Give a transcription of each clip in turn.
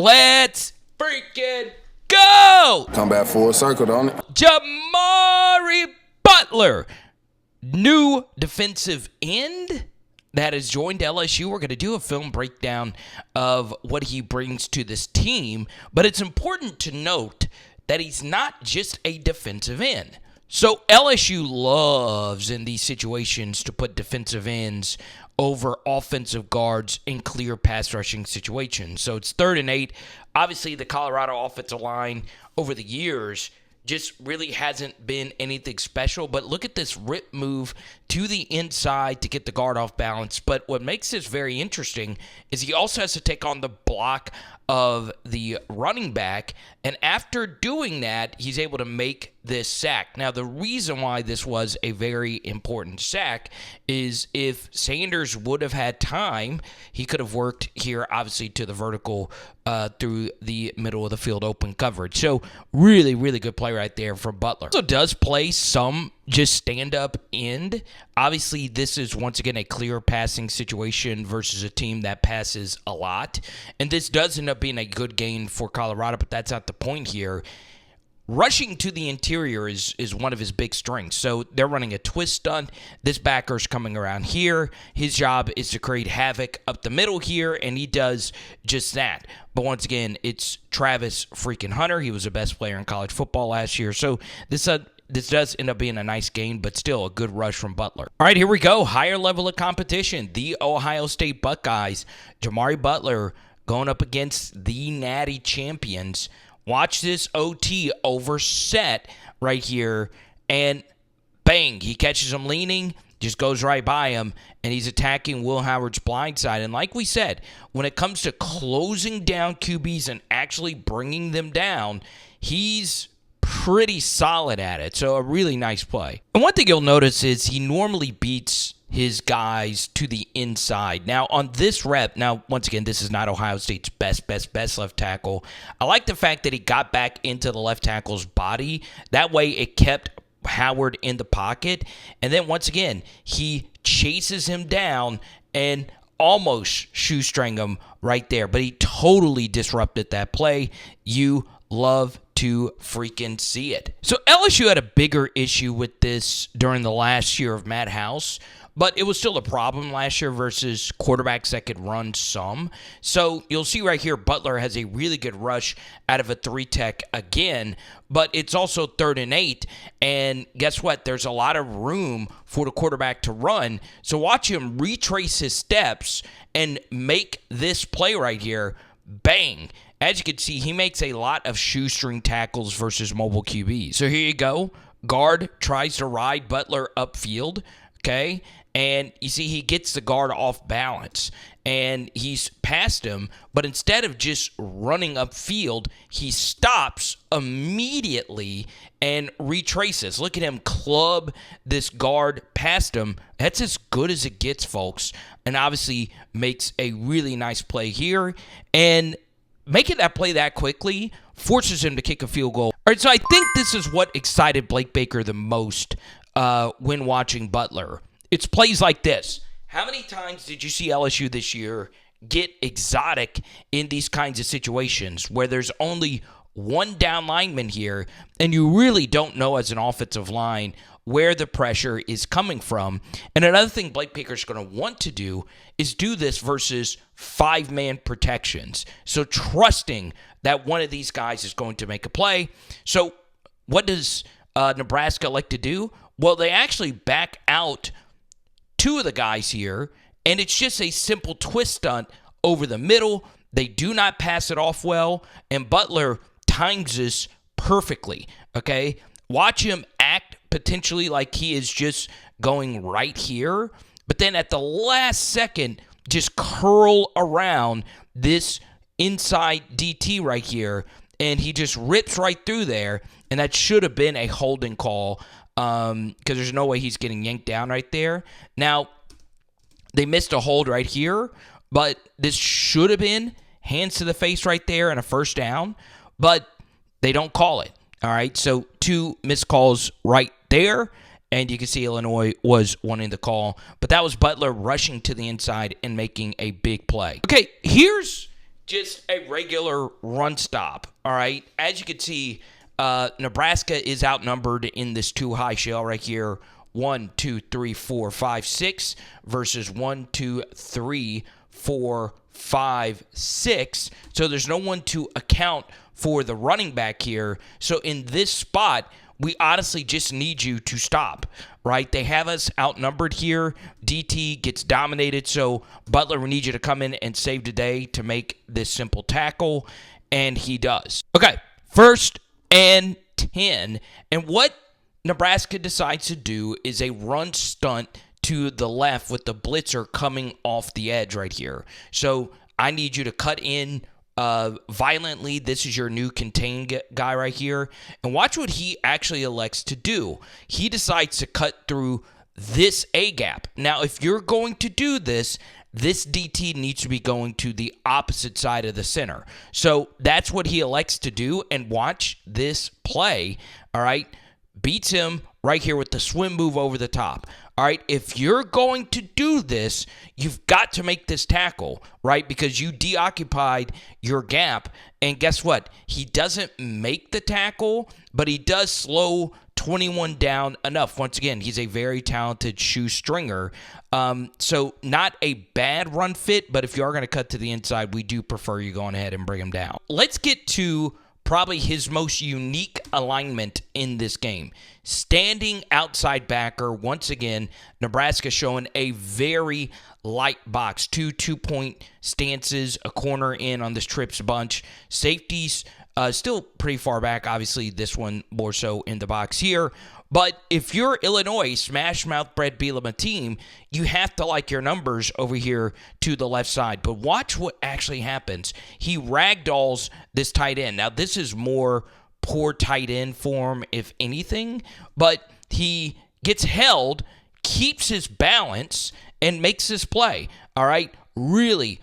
Let's freaking go! Come back full circle, don't it? Jimari Butler, new defensive end that has joined LSU. We're going to do a film breakdown of what he brings to this team, but it's important to note that he's not just a defensive end. So LSU loves in these situations to put defensive ends over offensive guards in clear pass rushing situations. So it's 3rd and 8. Obviously, the Colorado offensive line over the years just really hasn't been anything special. But look at this rip move to the inside to get the guard off balance. But what makes this very interesting is he also has to take on the block of the running back. And after doing that, he's able to make this sack. Now, the reason why this was a very important sack is if Sanders would have had time, he could have worked here, obviously, to the vertical through the middle of the field open coverage. So really, really good play right there from Butler. Also does play some just stand-up end. Obviously, this is, once again, a clear passing situation versus a team that passes a lot. And this does end up being a good gain for Colorado, but that's not the point here. Rushing to the interior is one of his big strengths. So they're running a twist stunt. This backer's coming around here. His job is to create havoc up the middle here, and he does just that. But once again, it's Travis freaking Hunter. He was the best player in college football last year. So this does end up being a nice gain, but still a good rush from Butler. All right, here we go. Higher level of competition. The Ohio State Buckeyes. Jimari Butler going up against the Natty champions. Watch this OT over set right here, and bang, he catches him leaning, just goes right by him, and he's attacking Will Howard's blind side. And like we said, when it comes to closing down QBs and actually bringing them down, he's pretty solid at it. So a really nice play. And one thing you'll notice is he normally beats his guys to the inside. Now, on this rep, once again, this is not Ohio State's best left tackle. I like the fact that he got back into the left tackle's body. That way, it kept Howard in the pocket. And then, once again, he chases him down and almost shoestring him right there. But he totally disrupted that play. You love to freaking see it. So LSU had a bigger issue with this during the last year of Matt House, but it was still a problem last year versus quarterbacks that could run some. So you'll see right here, Butler has a really good rush out of a 3-tech again, but it's also 3rd and 8. And guess what? There's a lot of room for the quarterback to run. So watch him retrace his steps and make this play right here. Bang. As you can see, he makes a lot of shoestring tackles versus mobile QBs. So here you go. Guard tries to ride Butler upfield, okay? And you see he gets the guard off balance, and he's past him, but instead of just running upfield, he stops immediately and retraces. Look at him club this guard past him. That's as good as it gets, folks, and obviously makes a really nice play here. And making that play that quickly forces him to kick a field goal. All right, so I think this is what excited Blake Baker the most when watching Butler. It's plays like this. How many times did you see LSU this year get exotic in these kinds of situations where there's only one down lineman here and you really don't know as an offensive line where the pressure is coming from? And another thing Blake Baker's going to want to do is do this versus 5-man protections. So trusting that one of these guys is going to make a play. So what does Nebraska like to do? Well, they actually back out 2 of the guys here, and it's just a simple twist stunt over the middle. They do not pass it off well, and Butler times this perfectly, okay? Watch him act potentially like he is just going right here, but then at the last second, just curl around this inside DT right here, and he just rips right through there, and that should have been a holding call because there's no way he's getting yanked down right there. Now, they missed a hold right here, but this should have been hands to the face right there and a first down, but they don't call it. All right, so 2 missed calls right there, and you can see Illinois was wanting the call, but that was Butler rushing to the inside and making a big play. Okay, here's just a regular run stop, all right? As you can see, Nebraska is outnumbered in this too high shell right here. 1, 2, 3, 4, 5, 6 versus 1, 2, 3, 4, 5, 6. So there's no one to account for the running back here. So in this spot, we honestly just need you to stop, right? They have us outnumbered here. DT gets dominated, so Butler, we need you to come in and save the day to make this simple tackle, and he does. Okay, 1st and 10, and what Nebraska decides to do is a run stunt to the left with the blitzer coming off the edge right here. So I need you to cut in violently. This is your new contained guy right here. And watch what he actually elects to do. He decides to cut through this A-gap. Now, if you're going to do this, this DT needs to be going to the opposite side of the center. So that's what he elects to do. And watch this play, all right? Beats him right here with the swim move over the top. All right, if you're going to do this, you've got to make this tackle, right? Because you deoccupied your gap. And guess what? He doesn't make the tackle, but he does slow 21 down enough. Once again, he's a very talented shoestringer. So not a bad run fit, but if you are going to cut to the inside, we do prefer you going ahead and bring him down. Let's get to probably his most unique alignment in this game. Standing outside backer, once again, Nebraska showing a very light box. 2-point stances, a corner in on this trips bunch. Safeties still pretty far back. Obviously, this one more so in the box here. But if you're Illinois, smash mouth Brett Bielema team, you have to like your numbers over here to the left side. But watch what actually happens. He ragdolls this tight end. Now, this is more poor tight end form, if anything. But he gets held, keeps his balance, and makes this play. All right? Really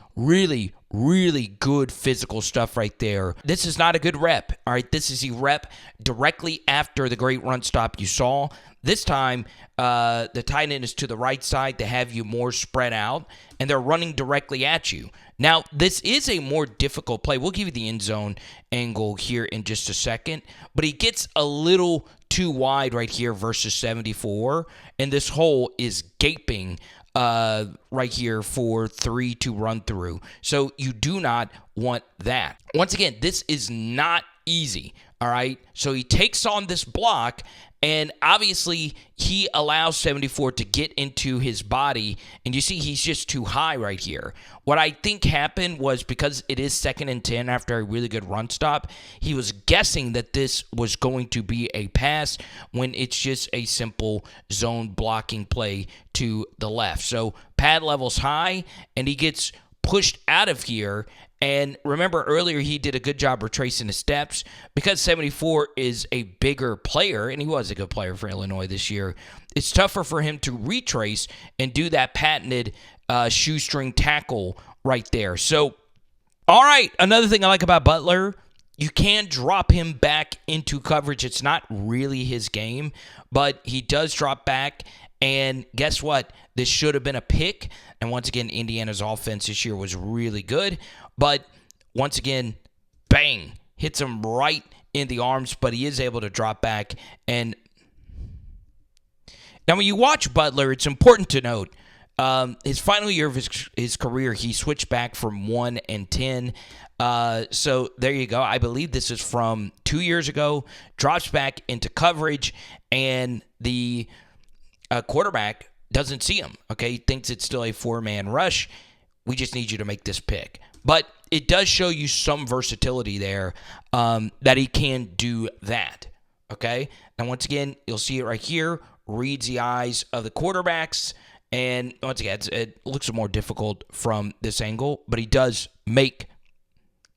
good physical stuff right there. This is not a good rep. All right, this is a rep directly after the great run stop you saw. This time, the tight end is to the right side to have you more spread out, and they're running directly at you. Now, this is a more difficult play. We'll give you the end zone angle here in just a second, but he gets a little too wide right here versus 74, and this hole is gaping right here for 3 to run through. So you do not want that. Once again, this is not easy, all right? So he takes on this block, and obviously he allows 74 to get into his body, and you see he's just too high right here. What I think happened was because it is 2nd and 10 after a really good run stop, he was guessing that this was going to be a pass when it's just a simple zone blocking play to the left. So pad level's high, and he gets pushed out of here. And remember earlier he did a good job retracing his steps. Because 74 is a bigger player, and he was a good player for Illinois this year, it's tougher for him to retrace and do that patented shoestring tackle right there. So, all right, another thing I like about Butler, you can drop him back into coverage. It's not really his game, but he does drop back. And guess what? This should have been a pick. And once again, Indiana's offense this year was really good. But once again, bang, hits him right in the arms, but he is able to drop back. And now when you watch Butler, it's important to note, his final year of his career, he switched back from 1 and 10. So there you go. I believe this is from 2 years ago. Drops back into coverage, and the quarterback doesn't see him. Okay, he thinks it's still a 4-man rush. We just need you to make this pick. But it does show you some versatility there, that he can do that. Okay, now once again, you'll see it right here. Reads the eyes of the quarterbacks. And once again, it looks more difficult from this angle, but he does make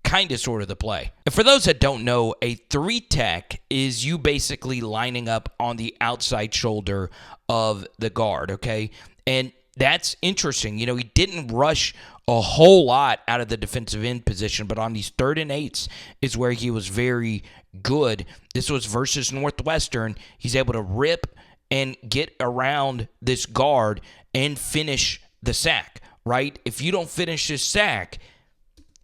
kind of sort of the play. And for those that don't know, a 3-tech is you basically lining up on the outside shoulder of the guard, okay? And that's interesting. You know, he didn't rush a whole lot out of the defensive end position, but on these 3rd and 8s is where he was very good. This was versus Northwestern. He's able to rip and get around this guard and finish the sack, right? If you don't finish this sack,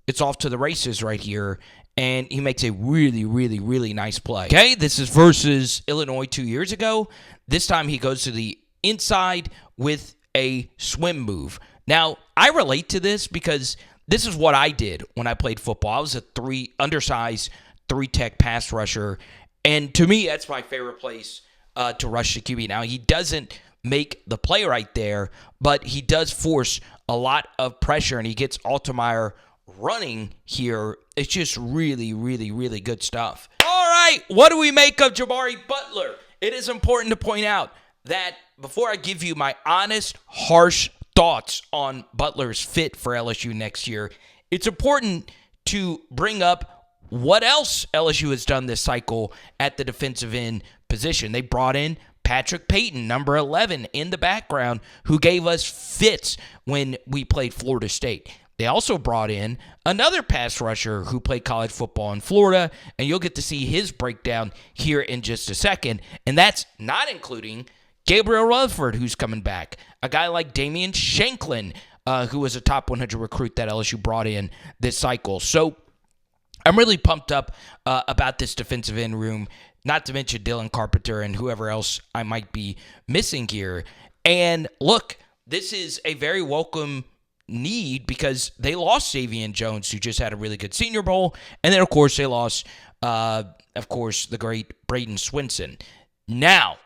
it's off to the races right here, and he makes a really, really, really nice play. Okay, this is versus Illinois 2 years ago. This time he goes to the inside with a swim move. Now, I relate to this because this is what I did when I played football. I was a undersized three-tech pass rusher, and to me, that's my favorite place to rush the QB. Now, he doesn't make the play right there, but he does force a lot of pressure, and he gets Altmaier running here. It's just really, really, really good stuff. All right, what do we make of Jimari Butler? It is important to point out that before I give you my honest, harsh thoughts on Butler's fit for LSU next year, it's important to bring up what else LSU has done this cycle at the defensive end position. They brought in Patrick Payton, number 11, in the background, who gave us fits when we played Florida State. They also brought in another pass rusher who played college football in Florida, and you'll get to see his breakdown here in just a second. And that's not including Gabriel Rutherford, who's coming back. A guy like Damian Shanklin, who was a top 100 recruit that LSU brought in this cycle. So I'm really pumped up about this defensive end room, not to mention Dylan Carpenter and whoever else I might be missing here. And look, this is a very welcome need because they lost Xavier Jones, who just had a really good Senior Bowl. And then, of course, they lost, the great Braden Swinson. Now,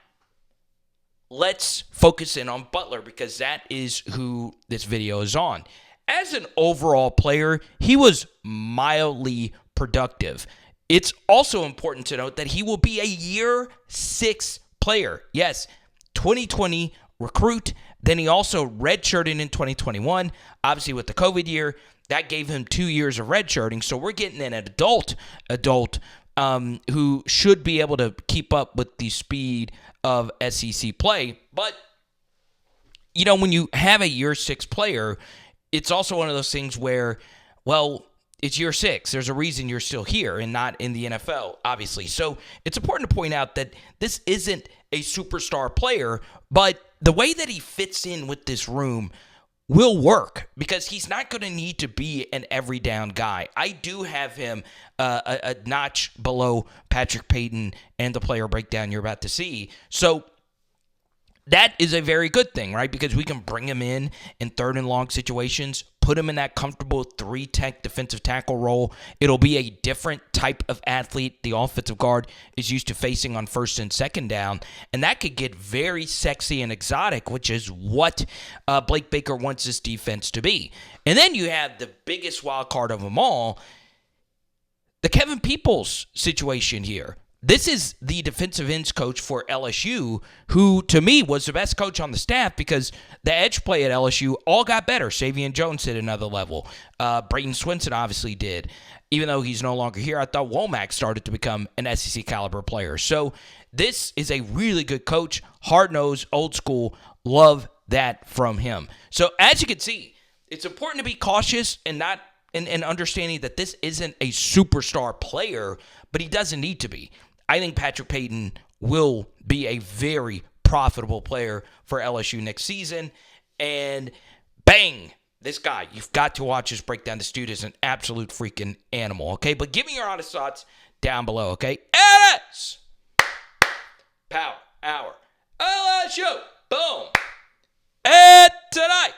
let's focus in on Butler because that is who this video is on. As an overall player, he was mildly productive. It's also important to note that he will be a year 6 player. Yes, 2020 recruit. Then he also redshirted in 2021. Obviously, with the COVID year, that gave him 2 years of redshirting. So we're getting an adult who should be able to keep up with the speed of SEC play. But, you know, when you have a year 6 player, it's also one of those things where, well, it's year 6. There's a reason you're still here and not in the NFL, obviously. So it's important to point out that this isn't a superstar player, but the way that he fits in with this room will work because he's not going to need to be an every down guy. I do have him a notch below Patrick Payton and the player breakdown you're about to see. So that is a very good thing, right? Because we can bring him in 3rd and long situations, put him in that comfortable 3-tech defensive tackle role. It'll be a different type of athlete the offensive guard is used to facing on 1st and 2nd down. And that could get very sexy and exotic, which is what Blake Baker wants this defense to be. And then you have the biggest wild card of them all, the Kevin Peoples situation here. This is the defensive ends coach for LSU, who, to me, was the best coach on the staff because the edge play at LSU all got better. Xavier Jones hit another level. Braden Swinson obviously did. Even though he's no longer here, I thought Womack started to become an SEC caliber player. So this is a really good coach, hard-nosed, old school. Love that from him. So as you can see, it's important to be cautious and understanding that this isn't a superstar player, but he doesn't need to be. I think Patrick Payton will be a very profitable player for LSU next season. And bang, this guy, you've got to watch his breakdown. This dude is an absolute freaking animal, okay? But give me your honest thoughts down below, okay? LS Power Hour LSU, boom. And tonight,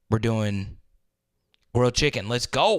we're doing grilled chicken. Let's go.